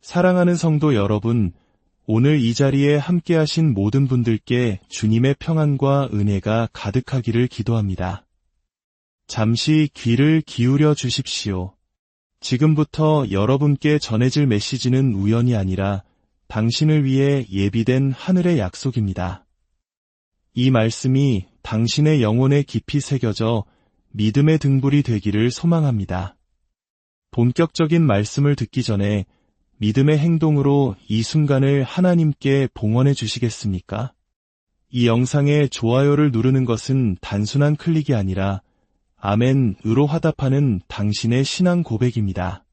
사랑하는 성도 여러분, 오늘 이 자리에 함께하신 모든 분들께 주님의 평안과 은혜가 가득하기를 기도합니다. 잠시 귀를 기울여 주십시오. 지금부터 여러분께 전해질 메시지는 우연이 아니라 당신을 위해 예비된 하늘의 약속입니다. 이 말씀이 당신의 영혼에 깊이 새겨져 믿음의 등불이 되기를 소망합니다. 본격적인 말씀을 듣기 전에 믿음의 행동으로 이 순간을 하나님께 봉헌해 주시겠습니까? 이 영상에 좋아요를 누르는 것은 단순한 클릭이 아니라 아멘으로 화답하는 당신의 신앙 고백입니다.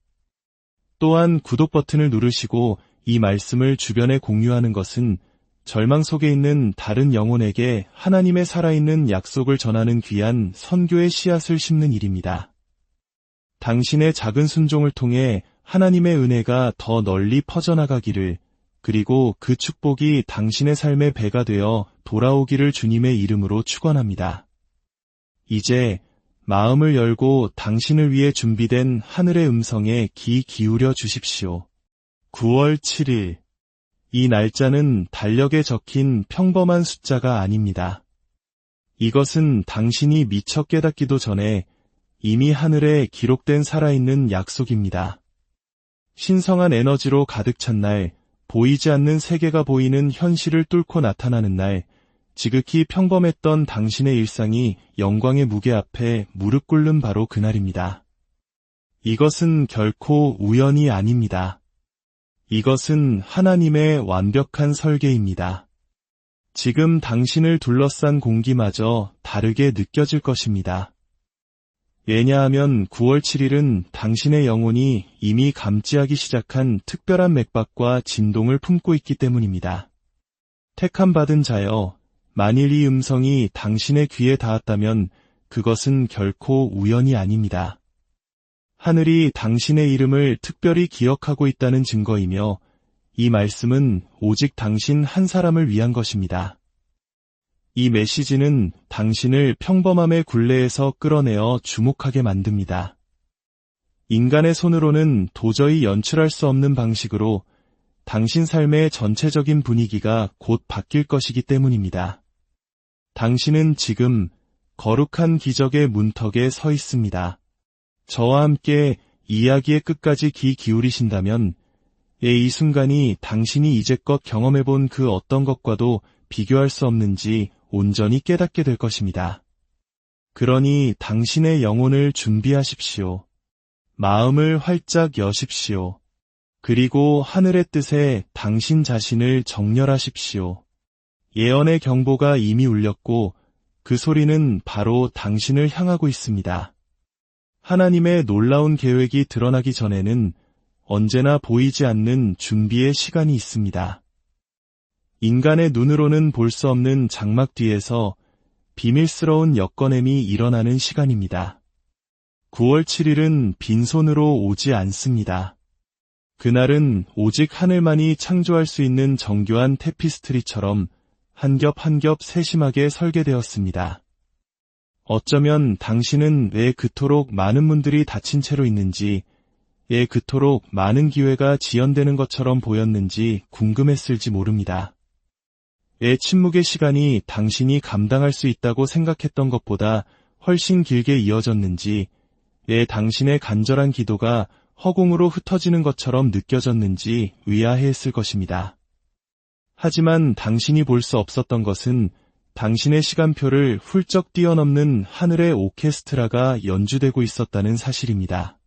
또한 구독 버튼을 누르시고 이 말씀을 주변에 공유하는 것은 절망 속에 있는 다른 영혼에게 하나님의 살아있는 약속을 전하는 귀한 선교의 씨앗을 심는 일입니다. 당신의 작은 순종을 통해 하나님의 은혜가 더 널리 퍼져나가기를, 그리고 그 축복이 당신의 삶의 배가 되어 돌아오기를 주님의 이름으로 축원합니다. 이제 마음을 열고 당신을 위해 준비된 하늘의 음성에 귀 기울여 주십시오. 9월 7일. 이 날짜는 달력에 적힌 평범한 숫자가 아닙니다. 이것은 당신이 미처 깨닫기도 전에 이미 하늘에 기록된 살아있는 약속입니다. 신성한 에너지로 가득 찬 날, 보이지 않는 세계가 보이는 현실을 뚫고 나타나는 날, 지극히 평범했던 당신의 일상이 영광의 무게 앞에 무릎 꿇는 바로 그날입니다. 이것은 결코 우연이 아닙니다. 이것은 하나님의 완벽한 설계입니다. 지금 당신을 둘러싼 공기마저 다르게 느껴질 것입니다. 왜냐하면 9월 7일은 당신의 영혼이 이미 감지하기 시작한 특별한 맥박과 진동을 품고 있기 때문입니다. 택함 받은 자여, 만일 이 음성이 당신의 귀에 닿았다면 그것은 결코 우연이 아닙니다. 하늘이 당신의 이름을 특별히 기억하고 있다는 증거이며, 이 말씀은 오직 당신 한 사람을 위한 것입니다. 이 메시지는 당신을 평범함의 굴레에서 끌어내어 주목하게 만듭니다. 인간의 손으로는 도저히 연출할 수 없는 방식으로 당신 삶의 전체적인 분위기가 곧 바뀔 것이기 때문입니다. 당신은 지금 거룩한 기적의 문턱에 서 있습니다. 저와 함께 이야기의 끝까지 귀 기울이신다면 이 순간이 당신이 이제껏 경험해본 그 어떤 것과도 비교할 수 없는지 온전히 깨닫게 될 것입니다. 그러니 당신의 영혼을 준비하십시오. 마음을 활짝 여십시오. 그리고 하늘의 뜻에 당신 자신을 정렬하십시오. 예언의 경보가 이미 울렸고 그 소리는 바로 당신을 향하고 있습니다. 하나님의 놀라운 계획이 드러나기 전에는 언제나 보이지 않는 준비의 시간이 있습니다. 인간의 눈으로는 볼 수 없는 장막 뒤에서 비밀스러운 엮어냄이 일어나는 시간입니다. 9월 7일은 빈손으로 오지 않습니다. 그날은 오직 하늘만이 창조할 수 있는 정교한 테피스트리처럼 한 겹 한 겹 세심하게 설계되었습니다. 어쩌면 당신은 왜 그토록 많은 분들이 다친 채로 있는지, 왜 그토록 많은 기회가 지연되는 것처럼 보였는지 궁금했을지 모릅니다. 왜 침묵의 시간이 당신이 감당할 수 있다고 생각했던 것보다 훨씬 길게 이어졌는지, 왜 당신의 간절한 기도가 허공으로 흩어지는 것처럼 느껴졌는지 의아해했을 것입니다. 하지만 당신이 볼 수 없었던 것은 당신의 시간표를 훌쩍 뛰어넘는 하늘의 오케스트라가 연주되고 있었다는 사실입니다.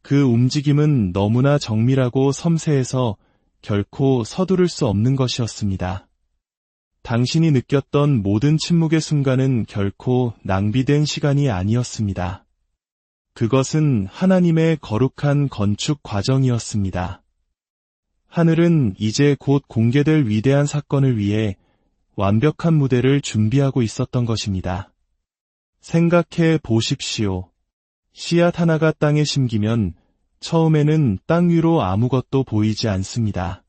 그 움직임은 너무나 정밀하고 섬세해서 결코 서두를 수 없는 것이었습니다. 당신이 느꼈던 모든 침묵의 순간은 결코 낭비된 시간이 아니었습니다. 그것은 하나님의 거룩한 건축 과정이었습니다. 하늘은 이제 곧 공개될 위대한 사건을 위해 완벽한 무대를 준비하고 있었던 것입니다. 생각해 보십시오. 씨앗 하나가 땅에 심기면 처음에는 땅 위로 아무것도 보이지 않습니다.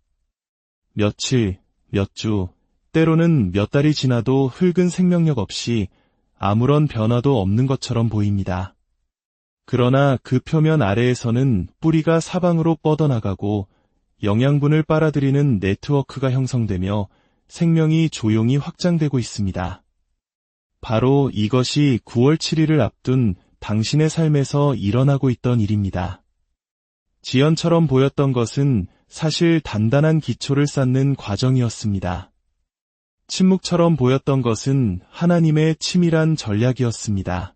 며칠, 몇 주, 때로는 몇 달이 지나도 흙은 생명력 없이 아무런 변화도 없는 것처럼 보입니다. 그러나 그 표면 아래에서는 뿌리가 사방으로 뻗어나가고 영양분을 빨아들이는 네트워크가 형성되며 생명이 조용히 확장되고 있습니다. 바로 이것이 9월 7일을 앞둔 당신의 삶에서 일어나고 있던 일입니다. 지연처럼 보였던 것은 사실 단단한 기초를 쌓는 과정이었습니다. 침묵처럼 보였던 것은 하나님의 치밀한 전략이었습니다.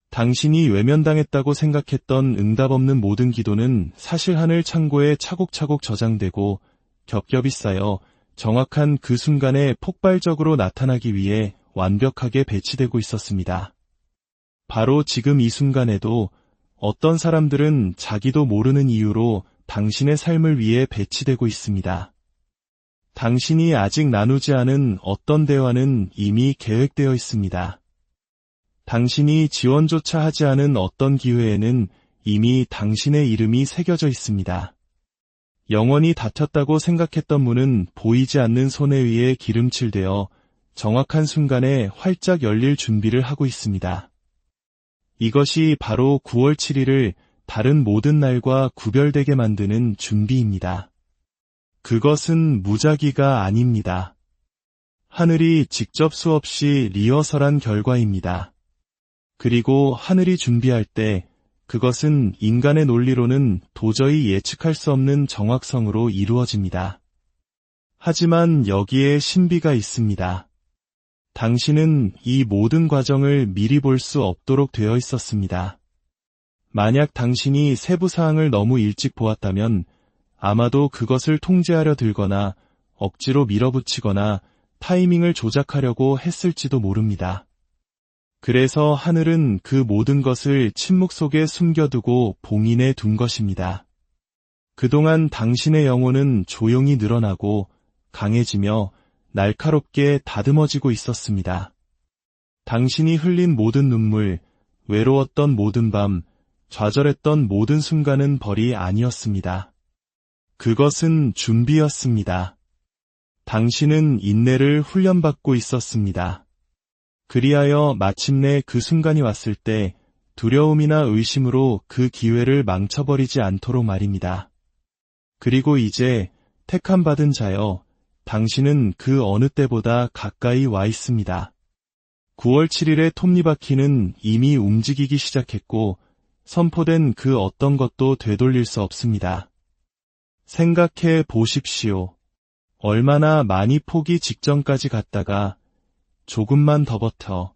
당신이 외면당했다고 생각했던 응답 없는 모든 기도는 사실 하늘 창고에 차곡차곡 저장되고 겹겹이 쌓여 정확한 그 순간에 폭발적으로 나타나기 위해 완벽하게 배치되고 있었습니다. 바로 지금 이 순간에도 어떤 사람들은 자기도 모르는 이유로 당신의 삶을 위해 배치되고 있습니다. 당신이 아직 나누지 않은 어떤 대화는 이미 계획되어 있습니다. 당신이 지원조차 하지 않은 어떤 기회에는 이미 당신의 이름이 새겨져 있습니다. 영원히 닫혔다고 생각했던 문은 보이지 않는 손에 의해 기름칠되어 정확한 순간에 활짝 열릴 준비를 하고 있습니다. 이것이 바로 9월 7일을 다른 모든 날과 구별되게 만드는 준비입니다. 그것은 무작위가 아닙니다. 하늘이 직접 수없이 리허설한 결과입니다. 그리고 하늘이 준비할 때 그것은 인간의 논리로는 도저히 예측할 수 없는 정확성으로 이루어집니다. 하지만 여기에 신비가 있습니다. 당신은 이 모든 과정을 미리 볼 수 없도록 되어 있었습니다. 만약 당신이 세부 사항을 너무 일찍 보았다면 아마도 그것을 통제하려 들거나 억지로 밀어붙이거나 타이밍을 조작하려고 했을지도 모릅니다. 그래서 하늘은 그 모든 것을 침묵 속에 숨겨두고 봉인해 둔 것입니다. 그동안 당신의 영혼은 조용히 늘어나고 강해지며 날카롭게 다듬어지고 있었습니다. 당신이 흘린 모든 눈물, 외로웠던 모든 밤, 좌절했던 모든 순간은 벌이 아니었습니다. 그것은 준비였습니다. 당신은 인내를 훈련받고 있었습니다. 그리하여 마침내 그 순간이 왔을 때 두려움이나 의심으로 그 기회를 망쳐버리지 않도록 말입니다. 그리고 이제 택함받은 자여, 당신은 그 어느 때보다 가까이 와 있습니다. 9월 7일의 톱니바퀴는 이미 움직이기 시작했고 선포된 그 어떤 것도 되돌릴 수 없습니다. 생각해 보십시오. 얼마나 많이 포기 직전까지 갔다가 조금만 더 버텨.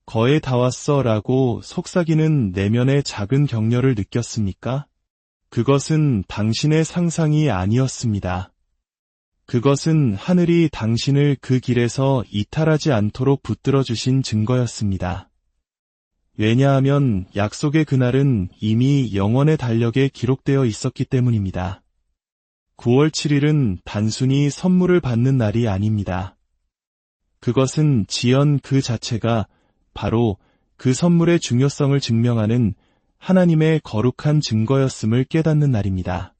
거의 다 왔어 라고 속삭이는 내면의 작은 격려를 느꼈습니까? 그것은 당신의 상상이 아니었습니다. 그것은 하늘이 당신을 그 길에서 이탈하지 않도록 붙들어 주신 증거였습니다. 왜냐하면 약속의 그날은 이미 영원의 달력에 기록되어 있었기 때문입니다. 9월 7일은 단순히 선물을 받는 날이 아닙니다. 그것은 지연 그 자체가 바로 그 선물의 중요성을 증명하는 하나님의 거룩한 증거였음을 깨닫는 날입니다.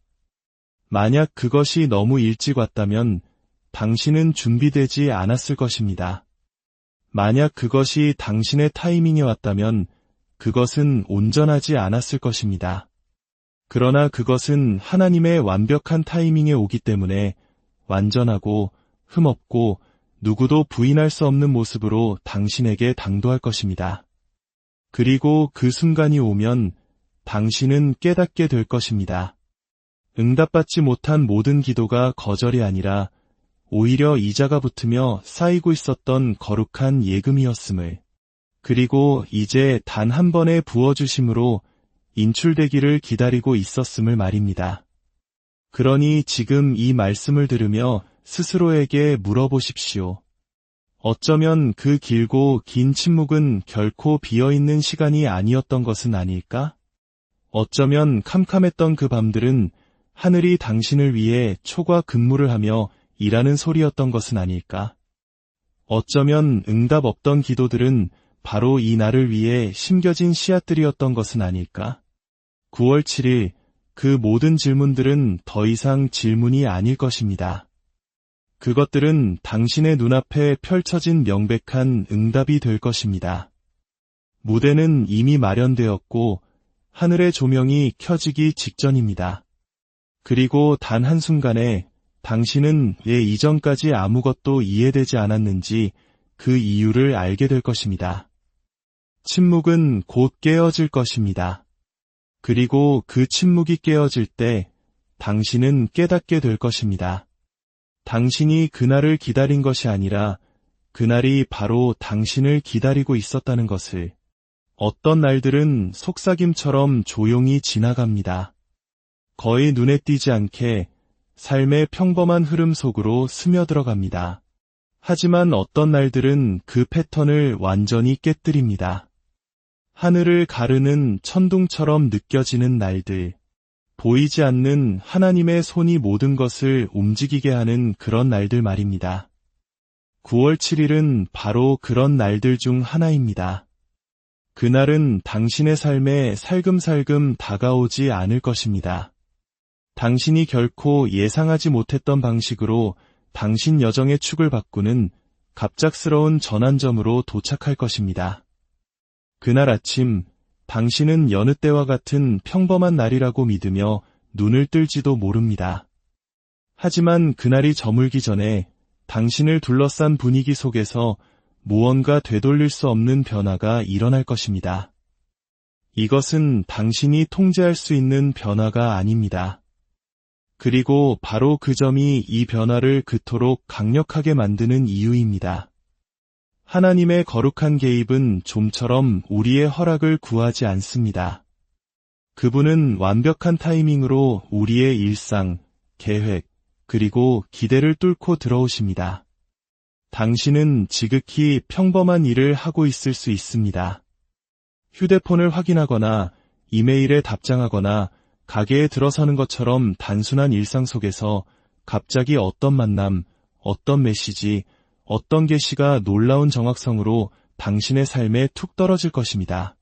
만약 그것이 너무 일찍 왔다면 당신은 준비되지 않았을 것입니다. 만약 그것이 당신의 타이밍에 왔다면 그것은 온전하지 않았을 것입니다. 그러나 그것은 하나님의 완벽한 타이밍에 오기 때문에 완전하고 흠없고 누구도 부인할 수 없는 모습으로 당신에게 당도할 것입니다. 그리고 그 순간이 오면 당신은 깨닫게 될 것입니다. 응답받지 못한 모든 기도가 거절이 아니라 오히려 이자가 붙으며 쌓이고 있었던 거룩한 예금이었음을, 그리고 이제 단 한 번의 부어주심으로 인출되기를 기다리고 있었음을 말입니다. 그러니 지금 이 말씀을 들으며 스스로에게 물어보십시오. 어쩌면 그 길고 긴 침묵은 결코 비어있는 시간이 아니었던 것은 아닐까? 어쩌면 캄캄했던 그 밤들은 하늘이 당신을 위해 초과 근무를 하며 일하는 소리였던 것은 아닐까? 어쩌면 응답 없던 기도들은 바로 이 날을 위해 심겨진 씨앗들이었던 것은 아닐까? 9월 7일, 그 모든 질문들은 더 이상 질문이 아닐 것입니다. 그것들은 당신의 눈앞에 펼쳐진 명백한 응답이 될 것입니다. 무대는 이미 마련되었고 하늘의 조명이 켜지기 직전입니다. 그리고 단 한순간에 당신은 왜 이전까지 아무것도 이해되지 않았는지 그 이유를 알게 될 것입니다. 침묵은 곧 깨어질 것입니다. 그리고 그 침묵이 깨어질 때 당신은 깨닫게 될 것입니다. 당신이 그날을 기다린 것이 아니라 그날이 바로 당신을 기다리고 있었다는 것을. 어떤 날들은 속삭임처럼 조용히 지나갑니다. 거의 눈에 띄지 않게 삶의 평범한 흐름 속으로 스며들어갑니다. 하지만 어떤 날들은 그 패턴을 완전히 깨뜨립니다. 하늘을 가르는 천둥처럼 느껴지는 날들, 보이지 않는 하나님의 손이 모든 것을 움직이게 하는 그런 날들 말입니다. 9월 7일은 바로 그런 날들 중 하나입니다. 그날은 당신의 삶에 살금살금 다가오지 않을 것입니다. 당신이 결코 예상하지 못했던 방식으로 당신 여정의 축을 바꾸는 갑작스러운 전환점으로 도착할 것입니다. 그날 아침, 당신은 여느 때와 같은 평범한 날이라고 믿으며 눈을 뜰지도 모릅니다. 하지만 그날이 저물기 전에 당신을 둘러싼 분위기 속에서 무언가 되돌릴 수 없는 변화가 일어날 것입니다. 이것은 당신이 통제할 수 있는 변화가 아닙니다. 그리고 바로 그 점이 이 변화를 그토록 강력하게 만드는 이유입니다. 하나님의 거룩한 개입은 좀처럼 우리의 허락을 구하지 않습니다. 그분은 완벽한 타이밍으로 우리의 일상, 계획, 그리고 기대를 뚫고 들어오십니다. 당신은 지극히 평범한 일을 하고 있을 수 있습니다. 휴대폰을 확인하거나 이메일에 답장하거나 가게에 들어서는 것처럼 단순한 일상 속에서 갑자기 어떤 만남, 어떤 메시지, 어떤 계시가 놀라운 정확성으로 당신의 삶에 툭 떨어질 것입니다.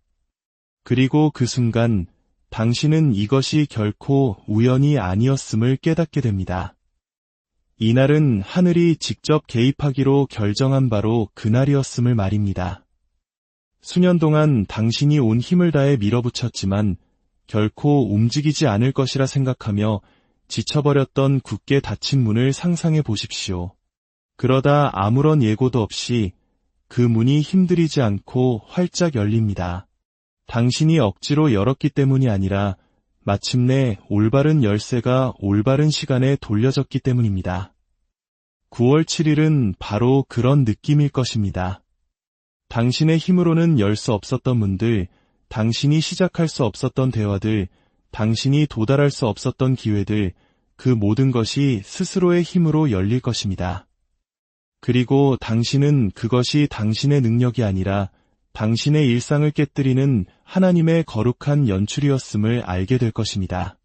그리고 그 순간 당신은 이것이 결코 우연이 아니었음을 깨닫게 됩니다. 이날은 하늘이 직접 개입하기로 결정한 바로 그날이었음을 말입니다. 수년 동안 당신이 온 힘을 다해 밀어붙였지만 결코 움직이지 않을 것이라 생각하며 지쳐버렸던 굳게 닫힌 문을 상상해 보십시오. 그러다 아무런 예고도 없이 그 문이 힘들이지 않고 활짝 열립니다. 당신이 억지로 열었기 때문이 아니라 마침내 올바른 열쇠가 올바른 시간에 돌려졌기 때문입니다. 9월 7일은 바로 그런 느낌일 것입니다. 당신의 힘으로는 열 수 없었던 문들, 당신이 시작할 수 없었던 대화들, 당신이 도달할 수 없었던 기회들, 그 모든 것이 스스로의 힘으로 열릴 것입니다. 그리고 당신은 그것이 당신의 능력이 아니라 당신의 일상을 깨뜨리는 하나님의 거룩한 연출이었음을 알게 될 것입니다.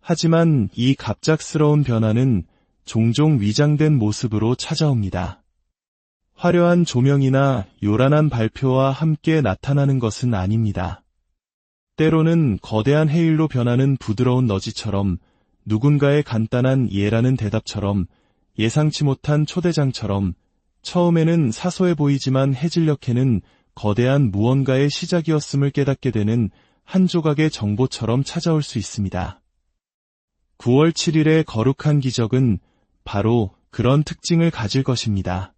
하지만 이 갑작스러운 변화는 종종 위장된 모습으로 찾아옵니다. 화려한 조명이나 요란한 발표와 함께 나타나는 것은 아닙니다. 때로는 거대한 해일로 변하는 부드러운 너지처럼, 누군가의 간단한 예라는 대답처럼, 예상치 못한 초대장처럼, 처음에는 사소해 보이지만 해질녘에는 거대한 무언가의 시작이었음을 깨닫게 되는 한 조각의 정보처럼 찾아올 수 있습니다. 9월 7일의 거룩한 기적은 바로 그런 특징을 가질 것입니다.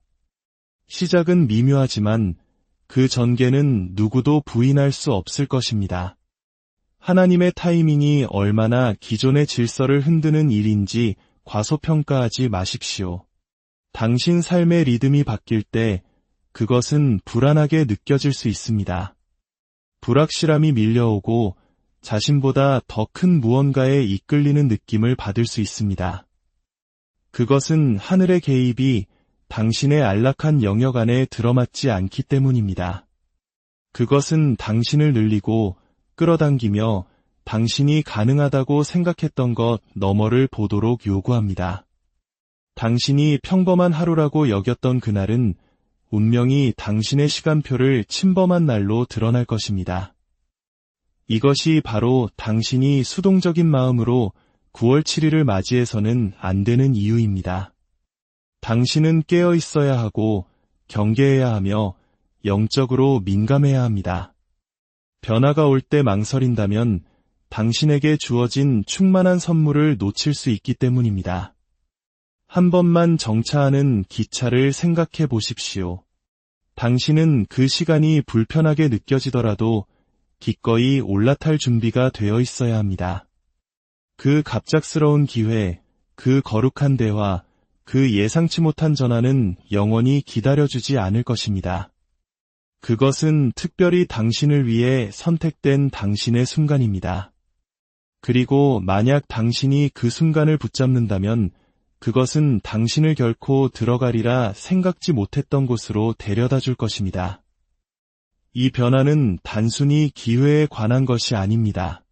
시작은 미묘하지만 그 전개는 누구도 부인할 수 없을 것입니다. 하나님의 타이밍이 얼마나 기존의 질서를 흔드는 일인지 과소평가하지 마십시오. 당신 삶의 리듬이 바뀔 때 그것은 불안하게 느껴질 수 있습니다. 불확실함이 밀려오고 자신보다 더 큰 무언가에 이끌리는 느낌을 받을 수 있습니다. 그것은 하늘의 개입이 당신의 안락한 영역 안에 들어맞지 않기 때문입니다. 그것은 당신을 늘리고 끌어당기며 당신이 가능하다고 생각했던 것 너머를 보도록 요구합니다. 당신이 평범한 하루라고 여겼던 그날은 운명이 당신의 시간표를 침범한 날로 드러날 것입니다. 이것이 바로 당신이 수동적인 마음으로 9월 7일을 맞이해서는 안 되는 이유입니다. 당신은 깨어 있어야 하고 경계해야 하며 영적으로 민감해야 합니다. 변화가 올 때 망설인다면 당신에게 주어진 충만한 선물을 놓칠 수 있기 때문입니다. 한 번만 정차하는 기차를 생각해 보십시오. 당신은 그 시간이 불편하게 느껴지더라도 기꺼이 올라탈 준비가 되어 있어야 합니다. 그 갑작스러운 기회, 그 거룩한 대화, 그 예상치 못한 전화는 영원히 기다려주지 않을 것입니다. 그것은 특별히 당신을 위해 선택된 당신의 순간입니다. 그리고 만약 당신이 그 순간을 붙잡는다면 그것은 당신을 결코 들어가리라 생각지 못했던 곳으로 데려다 줄 것입니다. 이 변화는 단순히 기회에 관한 것이 아닙니다.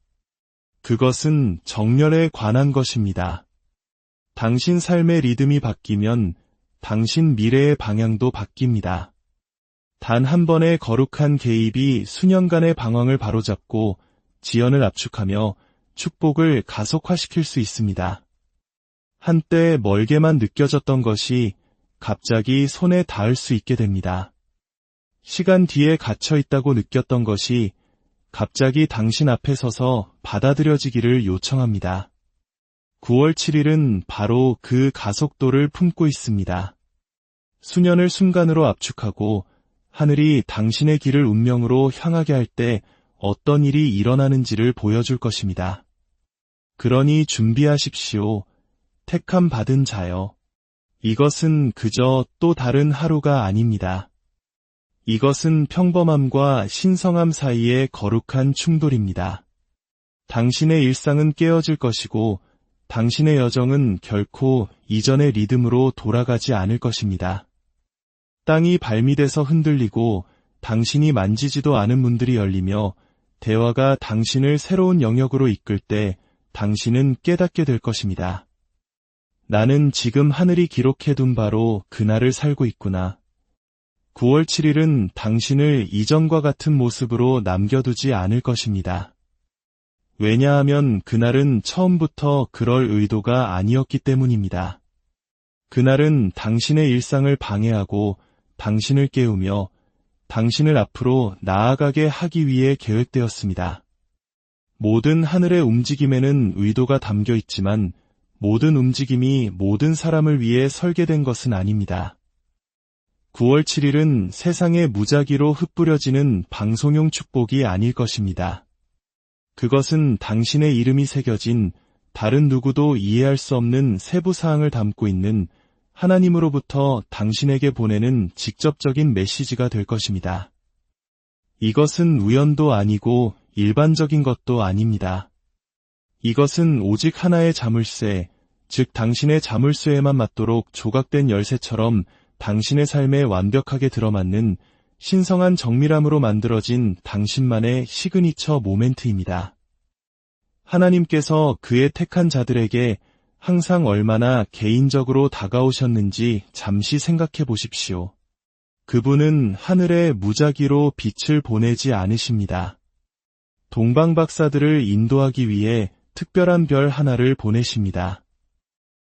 그것은 정렬에 관한 것입니다. 당신 삶의 리듬이 바뀌면 당신 미래의 방향도 바뀝니다. 단 한 번의 거룩한 개입이 수년간의 방황을 바로잡고 지연을 압축하며 축복을 가속화시킬 수 있습니다. 한때 멀게만 느껴졌던 것이 갑자기 손에 닿을 수 있게 됩니다. 시간 뒤에 갇혀 있다고 느꼈던 것이 갑자기 당신 앞에 서서 받아들여지기를 요청합니다. 9월 7일은 바로 그 가속도를 품고 있습니다. 수년을 순간으로 압축하고 하늘이 당신의 길을 운명으로 향하게 할 때 어떤 일이 일어나는지를 보여줄 것입니다. 그러니 준비하십시오. 택함 받은 자여. 이것은 그저 또 다른 하루가 아닙니다. 이것은 평범함과 신성함 사이의 거룩한 충돌입니다. 당신의 일상은 깨어질 것이고 당신의 여정은 결코 이전의 리듬으로 돌아가지 않을 것입니다. 땅이 발밑에서 흔들리고 당신이 만지지도 않은 문들이 열리며 대화가 당신을 새로운 영역으로 이끌 때 당신은 깨닫게 될 것입니다. 나는 지금 하늘이 기록해둔 바로 그날을 살고 있구나. 9월 7일은 당신을 이전과 같은 모습으로 남겨두지 않을 것입니다. 왜냐하면 그날은 처음부터 그럴 의도가 아니었기 때문입니다. 그날은 당신의 일상을 방해하고 당신을 깨우며 당신을 앞으로 나아가게 하기 위해 계획되었습니다. 모든 하늘의 움직임에는 의도가 담겨 있지만 모든 움직임이 모든 사람을 위해 설계된 것은 아닙니다. 9월 7일은 세상에 무작위로 흩뿌려지는 방송용 축복이 아닐 것입니다. 그것은 당신의 이름이 새겨진 다른 누구도 이해할 수 없는 세부 사항을 담고 있는 하나님으로부터 당신에게 보내는 직접적인 메시지가 될 것입니다. 이것은 우연도 아니고 일반적인 것도 아닙니다. 이것은 오직 하나의 자물쇠, 즉 당신의 자물쇠에만 맞도록 조각된 열쇠처럼 당신의 삶에 완벽하게 들어맞는 신성한 정밀함으로 만들어진 당신만의 시그니처 모멘트입니다. 하나님께서 그의 택한 자들에게 항상 얼마나 개인적으로 다가오셨는지 잠시 생각해 보십시오. 그분은 하늘에 무작위로 빛을 보내지 않으십니다. 동방박사들을 인도하기 위해 특별한 별 하나를 보내십니다.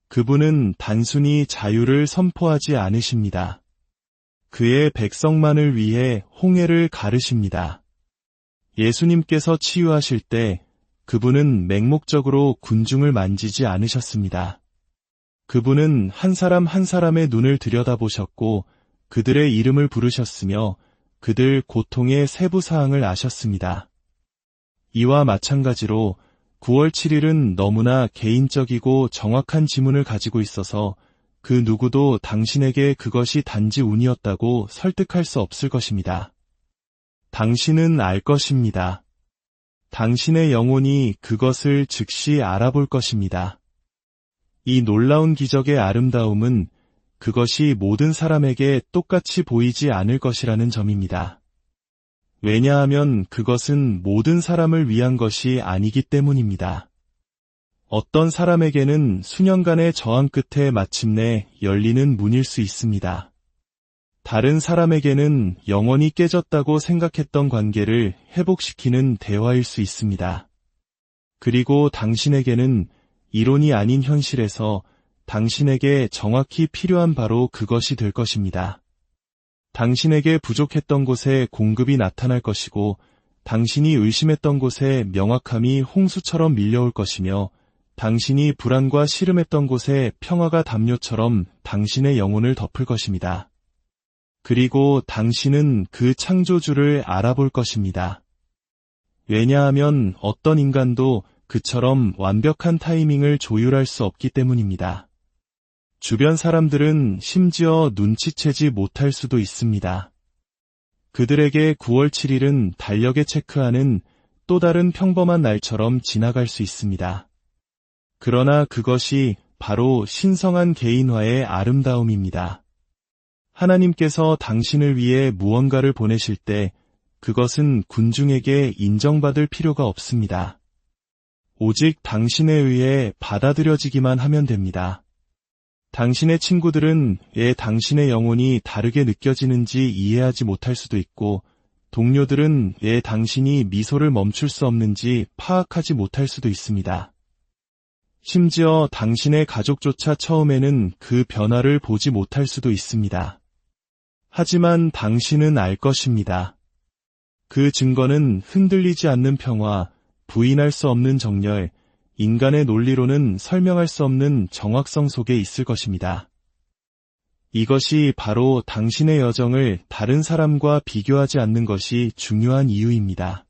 그분은 단순히 자유를 선포하지 않으십니다. 그의 백성만을 위해 홍해를 가르십니다. 예수님께서 치유하실 때 그분은 맹목적으로 군중을 만지지 않으셨습니다. 그분은 한 사람 한 사람의 눈을 들여다보셨고 그들의 이름을 부르셨으며 그들 고통의 세부 사항을 아셨습니다. 이와 마찬가지로 9월 7일은 너무나 개인적이고 정확한 지문을 가지고 있어서 그 누구도 당신에게 그것이 단지 운이었다고 설득할 수 없을 것입니다. 당신은 알 것입니다. 당신의 영혼이 그것을 즉시 알아볼 것입니다. 이 놀라운 기적의 아름다움은 그것이 모든 사람에게 똑같이 보이지 않을 것이라는 점입니다. 왜냐하면 그것은 모든 사람을 위한 것이 아니기 때문입니다. 어떤 사람에게는 수년간의 저항 끝에 마침내 열리는 문일 수 있습니다. 다른 사람에게는 영원히 깨졌다고 생각했던 관계를 회복시키는 대화일 수 있습니다. 그리고 당신에게는 이론이 아닌 현실에서 당신에게 정확히 필요한 바로 그것이 될 것입니다. 당신에게 부족했던 곳에 공급이 나타날 것이고 당신이 의심했던 곳에 명확함이 홍수처럼 밀려올 것이며 당신이 불안과 씨름했던 곳에 평화가 담요처럼 당신의 영혼을 덮을 것입니다. 그리고 당신은 그 창조주를 알아볼 것입니다. 왜냐하면 어떤 인간도 그처럼 완벽한 타이밍을 조율할 수 없기 때문입니다. 주변 사람들은 심지어 눈치채지 못할 수도 있습니다. 그들에게 9월 7일은 달력에 체크하는 또 다른 평범한 날처럼 지나갈 수 있습니다. 그러나 그것이 바로 신성한 개인화의 아름다움입니다. 하나님께서 당신을 위해 무언가를 보내실 때 그것은 군중에게 인정받을 필요가 없습니다. 오직 당신에 의해 받아들여지기만 하면 됩니다. 당신의 친구들은 왜 당신의 영혼이 다르게 느껴지는지 이해하지 못할 수도 있고, 동료들은 왜 당신이 미소를 멈출 수 없는지 파악하지 못할 수도 있습니다. 심지어 당신의 가족조차 처음에는 그 변화를 보지 못할 수도 있습니다. 하지만 당신은 알 것입니다. 그 증거는 흔들리지 않는 평화, 부인할 수 없는 정열, 인간의 논리로는 설명할 수 없는 정확성 속에 있을 것입니다. 이것이 바로 당신의 여정을 다른 사람과 비교하지 않는 것이 중요한 이유입니다.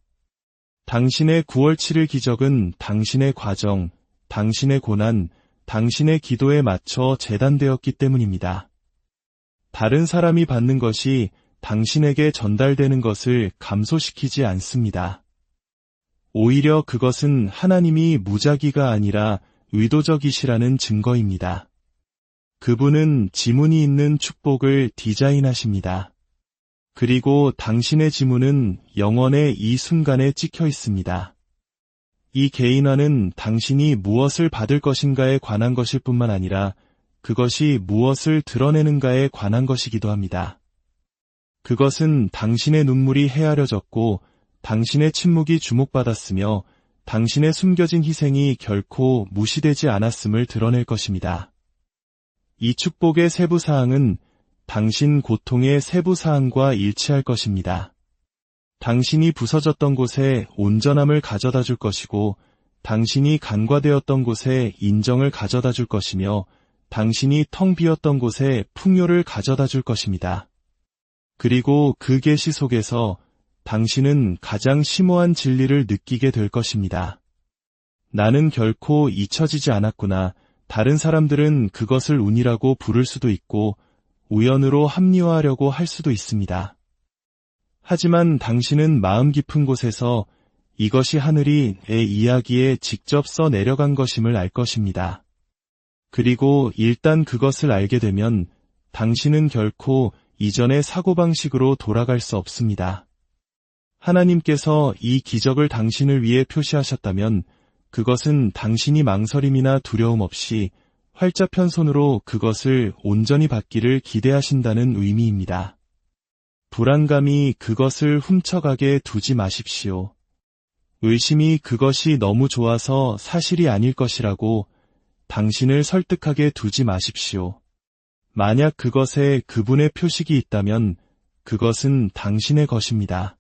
당신의 9월 7일 기적은 당신의 과정, 당신의 고난, 당신의 기도에 맞춰 재단되었기 때문입니다. 다른 사람이 받는 것이 당신에게 전달되는 것을 감소시키지 않습니다. 오히려 그것은 하나님이 무작위가 아니라 의도적이시라는 증거입니다. 그분은 지문이 있는 축복을 디자인하십니다. 그리고 당신의 지문은 영원의 이 순간에 찍혀 있습니다. 이 개인화는 당신이 무엇을 받을 것인가에 관한 것일 뿐만 아니라 그것이 무엇을 드러내는가에 관한 것이기도 합니다. 그것은 당신의 눈물이 헤아려졌고 당신의 침묵이 주목받았으며 당신의 숨겨진 희생이 결코 무시되지 않았음을 드러낼 것입니다. 이 축복의 세부 사항은 당신 고통의 세부 사항과 일치할 것입니다. 당신이 부서졌던 곳에 온전함을 가져다 줄 것이고 당신이 간과되었던 곳에 인정을 가져다 줄 것이며 당신이 텅 비었던 곳에 풍요를 가져다 줄 것입니다. 그리고 그 계시 속에서 당신은 가장 심오한 진리를 느끼게 될 것입니다. 나는 결코 잊혀지지 않았구나. 다른 사람들은 그것을 운이라고 부를 수도 있고 우연으로 합리화하려고 할 수도 있습니다. 하지만 당신은 마음 깊은 곳에서 이것이 하늘이 내 이야기에 직접 써 내려간 것임을 알 것입니다. 그리고 일단 그것을 알게 되면 당신은 결코 이전의 사고방식으로 돌아갈 수 없습니다. 하나님께서 이 기적을 당신을 위해 표시하셨다면 그것은 당신이 망설임이나 두려움 없이 활짝 편 손으로 그것을 온전히 받기를 기대하신다는 의미입니다. 불안감이 그것을 훔쳐가게 두지 마십시오. 의심이 그것이 너무 좋아서 사실이 아닐 것이라고 당신을 설득하게 두지 마십시오. 만약 그것에 그분의 표식이 있다면 그것은 당신의 것입니다.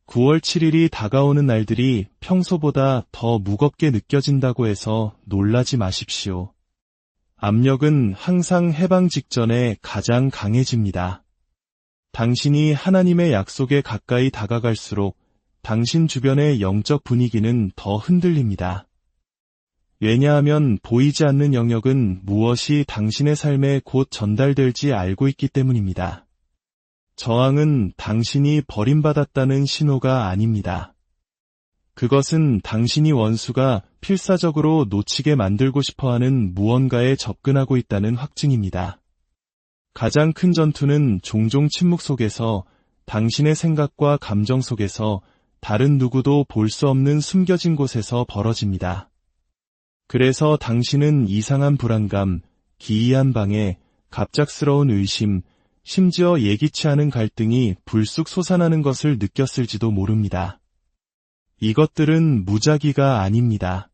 9월 7일이 다가오는 날들이 평소보다 더 무겁게 느껴진다고 해서 놀라지 마십시오. 압력은 항상 해방 직전에 가장 강해집니다. 당신이 하나님의 약속에 가까이 다가갈수록 당신 주변의 영적 분위기는 더 흔들립니다. 왜냐하면 보이지 않는 영역은 무엇이 당신의 삶에 곧 전달될지 알고 있기 때문입니다. 저항은 당신이 버림받았다는 신호가 아닙니다. 그것은 당신이 원수가 필사적으로 놓치게 만들고 싶어하는 무언가에 접근하고 있다는 확증입니다. 가장 큰 전투는 종종 침묵 속에서 당신의 생각과 감정 속에서 다른 누구도 볼 수 없는 숨겨진 곳에서 벌어집니다. 그래서 당신은 이상한 불안감, 기이한 방해, 갑작스러운 의심, 심지어 예기치 않은 갈등이 불쑥 솟아나는 것을 느꼈을지도 모릅니다. 이것들은 무작위가 아닙니다.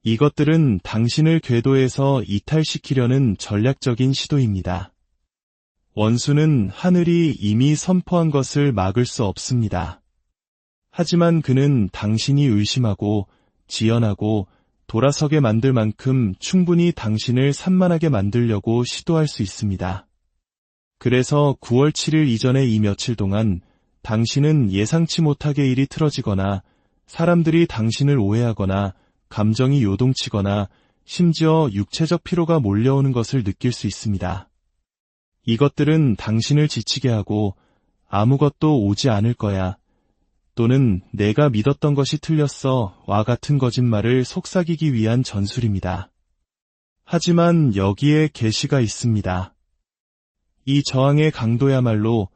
이것들은 당신을 궤도에서 이탈시키려는 전략적인 시도입니다. 원수는 하늘이 이미 선포한 것을 막을 수 없습니다. 하지만 그는 당신이 의심하고 지연하고 돌아서게 만들 만큼 충분히 당신을 산만하게 만들려고 시도할 수 있습니다. 그래서 9월 7일 이전에 이 며칠 동안 당신은 예상치 못하게 일이 틀어지거나 사람들이 당신을 오해하거나 감정이 요동치거나 심지어 육체적 피로가 몰려오는 것을 느낄 수 있습니다. 이것들은 당신을 지치게 하고 아무것도 오지 않을 거야, 또는 내가 믿었던 것이 틀렸어 와 같은 거짓말을 속삭이기 위한 전술입니다. 하지만 여기에 계시가 있습니다. 이 저항의 강도야말로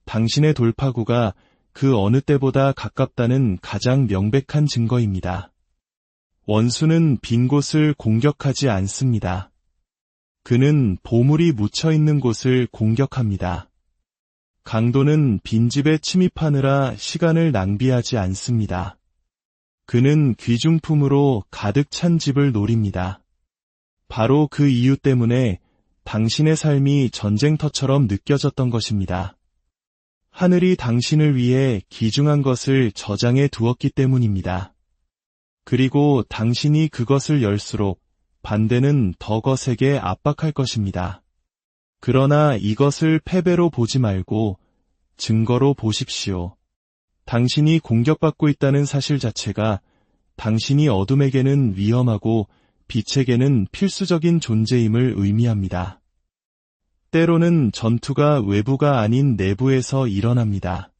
당신의 돌파구가 그 어느 때보다 가깝다는 가장 명백한 증거입니다. 원수는 빈 곳을 공격하지 않습니다. 그는 보물이 묻혀 있는 곳을 공격합니다. 강도는 빈집에 침입하느라 시간을 낭비하지 않습니다. 그는 귀중품으로 가득 찬 집을 노립니다. 바로 그 이유 때문에 당신의 삶이 전쟁터처럼 느껴졌던 것입니다. 하늘이 당신을 위해 귀중한 것을 저장해 두었기 때문입니다. 그리고 당신이 그것을 열수록 반대는 더 거세게 압박할 것입니다. 그러나 이것을 패배로 보지 말고 증거로 보십시오. 당신이 공격받고 있다는 사실 자체가 당신이 어둠에게는 위험하고 빛에게는 필수적인 존재임을 의미합니다. 때로는 전투가 외부가 아닌 내부에서 일어납니다.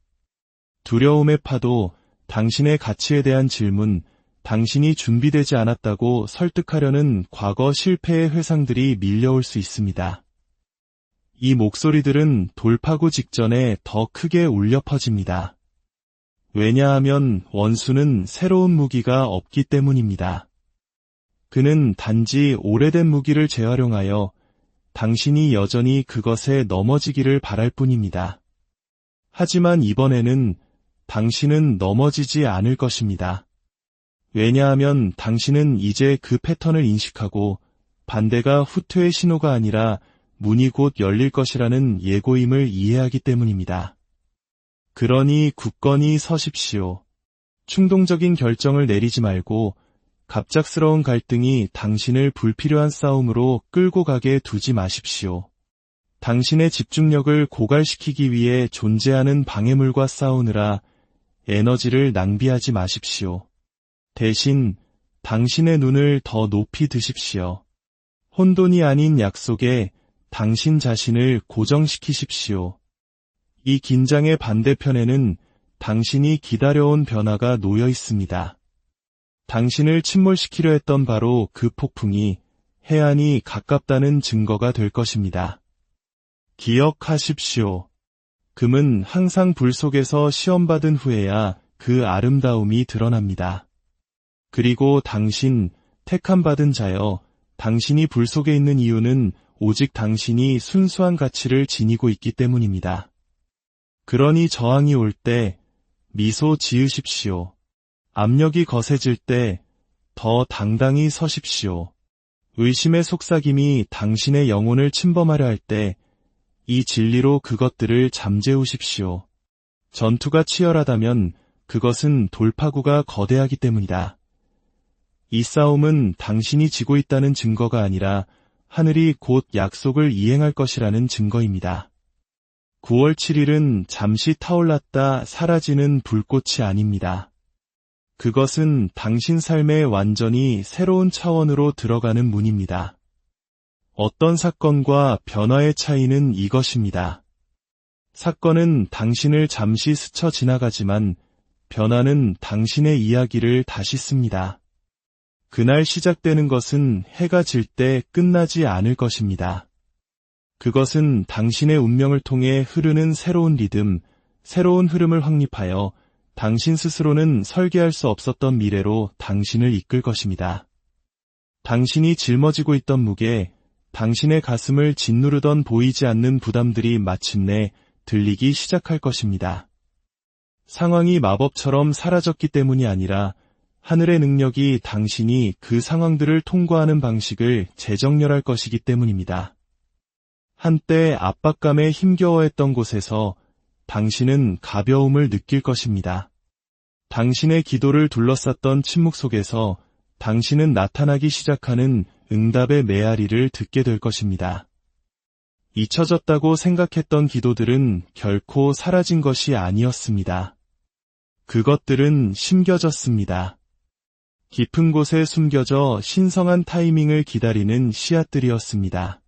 두려움의 파도, 당신의 가치에 대한 질문, 당신이 준비되지 않았다고 설득하려는 과거 실패의 회상들이 밀려올 수 있습니다. 이 목소리들은 돌파구 직전에 더 크게 울려 퍼집니다. 왜냐하면 원수는 새로운 무기가 없기 때문입니다. 그는 단지 오래된 무기를 재활용하여 당신이 여전히 그것에 넘어지기를 바랄 뿐입니다. 하지만 이번에는 당신은 넘어지지 않을 것입니다. 왜냐하면 당신은 이제 그 패턴을 인식하고 반대가 후퇴의 신호가 아니라 문이 곧 열릴 것이라는 예고임을 이해하기 때문입니다. 그러니 굳건히 서십시오. 충동적인 결정을 내리지 말고 갑작스러운 갈등이 당신을 불필요한 싸움으로 끌고 가게 두지 마십시오. 당신의 집중력을 고갈시키기 위해 존재하는 방해물과 싸우느라 에너지를 낭비하지 마십시오. 대신 당신의 눈을 더 높이 드십시오. 혼돈이 아닌 약속에 당신 자신을 고정시키십시오. 이 긴장의 반대편에는 당신이 기다려온 변화가 놓여 있습니다. 당신을 침몰시키려 했던 바로 그 폭풍이 해안이 가깝다는 증거가 될 것입니다. 기억하십시오. 금은 항상 불 속에서 시험받은 후에야 그 아름다움이 드러납니다. 그리고 당신, 택함받은 자여, 당신이 불 속에 있는 이유는 오직 당신이 순수한 가치를 지니고 있기 때문입니다. 그러니 저항이 올 때 미소 지으십시오. 압력이 거세질 때 더 당당히 서십시오. 의심의 속삭임이 당신의 영혼을 침범하려 할 때 이 진리로 그것들을 잠재우십시오. 전투가 치열하다면 그것은 돌파구가 거대하기 때문이다. 이 싸움은 당신이 지고 있다는 증거가 아니라 하늘이 곧 약속을 이행할 것이라는 증거입니다. 9월 7일은 잠시 타올랐다 사라지는 불꽃이 아닙니다. 그것은 당신 삶의 완전히 새로운 차원으로 들어가는 문입니다. 어떤 사건과 변화의 차이는 이것입니다. 사건은 당신을 잠시 스쳐 지나가지만 변화는 당신의 이야기를 다시 씁니다. 그날 시작되는 것은 해가 질 때 끝나지 않을 것입니다. 그것은 당신의 운명을 통해 흐르는 새로운 리듬, 새로운 흐름을 확립하여 당신 스스로는 설계할 수 없었던 미래로 당신을 이끌 것입니다. 당신이 짊어지고 있던 무게, 당신의 가슴을 짓누르던 보이지 않는 부담들이 마침내 들리기 시작할 것입니다. 상황이 마법처럼 사라졌기 때문이 아니라 하늘의 능력이 당신이 그 상황들을 통과하는 방식을 재정렬할 것이기 때문입니다. 한때 압박감에 힘겨워했던 곳에서 당신은 가벼움을 느낄 것입니다. 당신의 기도를 둘러쌌던 침묵 속에서 당신은 나타나기 시작하는 응답의 메아리를 듣게 될 것입니다. 잊혀졌다고 생각했던 기도들은 결코 사라진 것이 아니었습니다. 그것들은 심겨졌습니다. 깊은 곳에 숨겨져 신성한 타이밍을 기다리는 씨앗들이었습니다.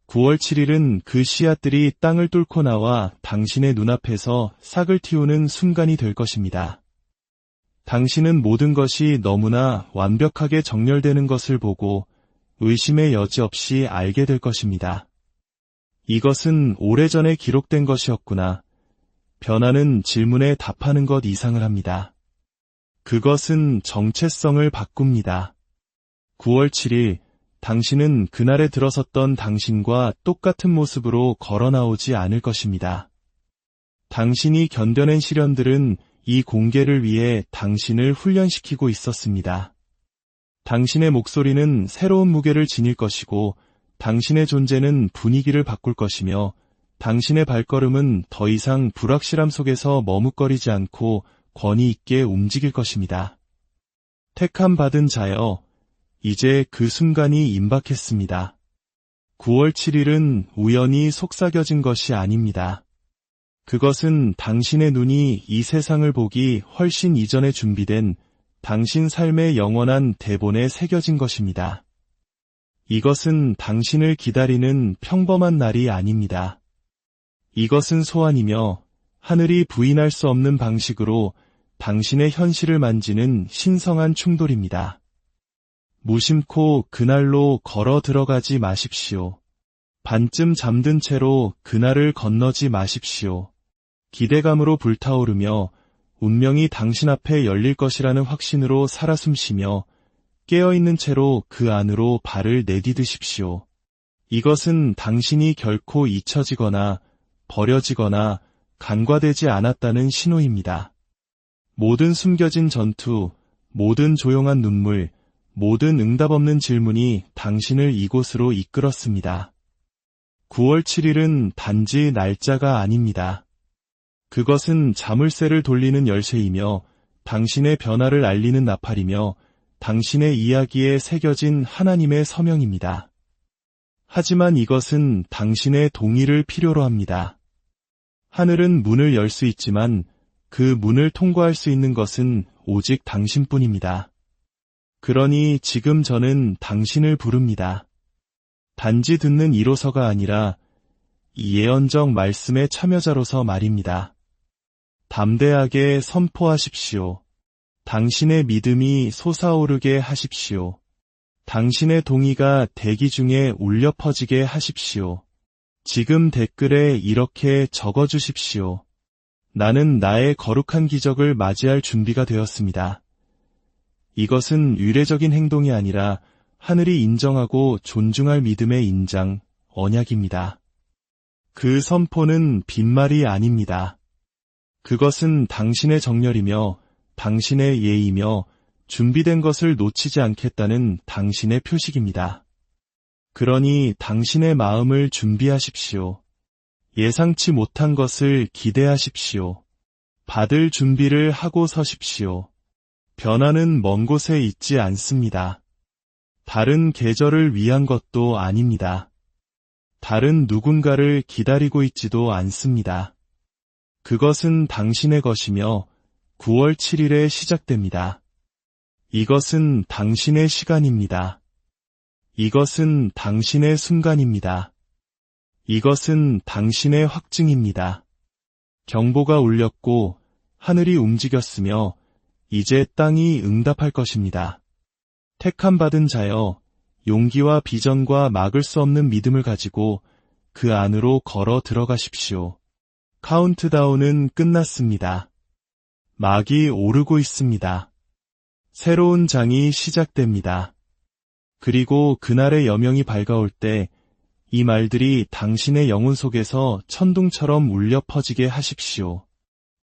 9월 7일은 그 씨앗들이 땅을 뚫고 나와 당신의 눈앞에서 싹을 틔우는 순간이 될 것입니다. 당신은 모든 것이 너무나 완벽하게 정렬되는 것을 보고 의심의 여지 없이 알게 될 것입니다. 이것은 오래전에 기록된 것이었구나. 변화는 질문에 답하는 것 이상을 합니다. 그것은 정체성을 바꿉니다. 9월 7일, 당신은 그날에 들어섰던 당신과 똑같은 모습으로 걸어 나오지 않을 것입니다. 당신이 견뎌낸 시련들은 이 공개를 위해 당신을 훈련시키고 있었습니다. 당신의 목소리는 새로운 무게를 지닐 것이고 당신의 존재는 분위기를 바꿀 것이며 당신의 발걸음은 더 이상 불확실함 속에서 머뭇거리지 않고 권위 있게 움직일 것입니다. 택함 받은 자여, 이제 그 순간이 임박했습니다. 9월 7일은 우연히 속삭여진 것이 아닙니다. 그것은 당신의 눈이 이 세상을 보기 훨씬 이전에 준비된 당신 삶의 영원한 대본에 새겨진 것입니다. 이것은 당신을 기다리는 평범한 날이 아닙니다. 이것은 소환이며 하늘이 부인할 수 없는 방식으로 당신의 현실을 만지는 신성한 충돌입니다. 무심코 그날로 걸어 들어가지 마십시오. 반쯤 잠든 채로 그날을 건너지 마십시오. 기대감으로 불타오르며 운명이 당신 앞에 열릴 것이라는 확신으로 살아 숨쉬며 깨어있는 채로 그 안으로 발을 내디드십시오. 이것은 당신이 결코 잊혀지거나 버려지거나 간과되지 않았다는 신호입니다. 모든 숨겨진 전투, 모든 조용한 눈물, 모든 응답 없는 질문이 당신을 이곳으로 이끌었습니다. 9월 7일은 단지 날짜가 아닙니다. 그것은 자물쇠를 돌리는 열쇠이며 당신의 변화를 알리는 나팔이며 당신의 이야기에 새겨진 하나님의 서명입니다. 하지만 이것은 당신의 동의를 필요로 합니다. 하늘은 문을 열 수 있지만 그 문을 통과할 수 있는 것은 오직 당신뿐입니다. 그러니 지금 저는 당신을 부릅니다. 단지 듣는 이로서가 아니라 이 예언적 말씀의 참여자로서 말입니다. 담대하게 선포하십시오. 당신의 믿음이 솟아오르게 하십시오. 당신의 동의가 대기 중에 울려 퍼지게 하십시오. 지금 댓글에 이렇게 적어주십시오. 나는 나의 거룩한 기적을 맞이할 준비가 되었습니다. 이것은 의례적인 행동이 아니라 하늘이 인정하고 존중할 믿음의 인장, 언약입니다. 그 선포는 빈말이 아닙니다. 그것은 당신의 정열이며 당신의 예의며 준비된 것을 놓치지 않겠다는 당신의 표식입니다. 그러니 당신의 마음을 준비하십시오. 예상치 못한 것을 기대하십시오. 받을 준비를 하고 서십시오. 변화는 먼 곳에 있지 않습니다. 다른 계절을 위한 것도 아닙니다. 다른 누군가를 기다리고 있지도 않습니다. 그것은 당신의 것이며 9월 7일에 시작됩니다. 이것은 당신의 시간입니다. 이것은 당신의 순간입니다. 이것은 당신의 확증입니다. 경보가 울렸고 하늘이 움직였으며 이제 땅이 응답할 것입니다. 택함 받은 자여, 용기와 비전과 막을 수 없는 믿음을 가지고 그 안으로 걸어 들어가십시오. 카운트다운은 끝났습니다. 막이 오르고 있습니다. 새로운 장이 시작됩니다. 그리고 그날의 여명이 밝아올 때 이 말들이 당신의 영혼 속에서 천둥처럼 울려 퍼지게 하십시오.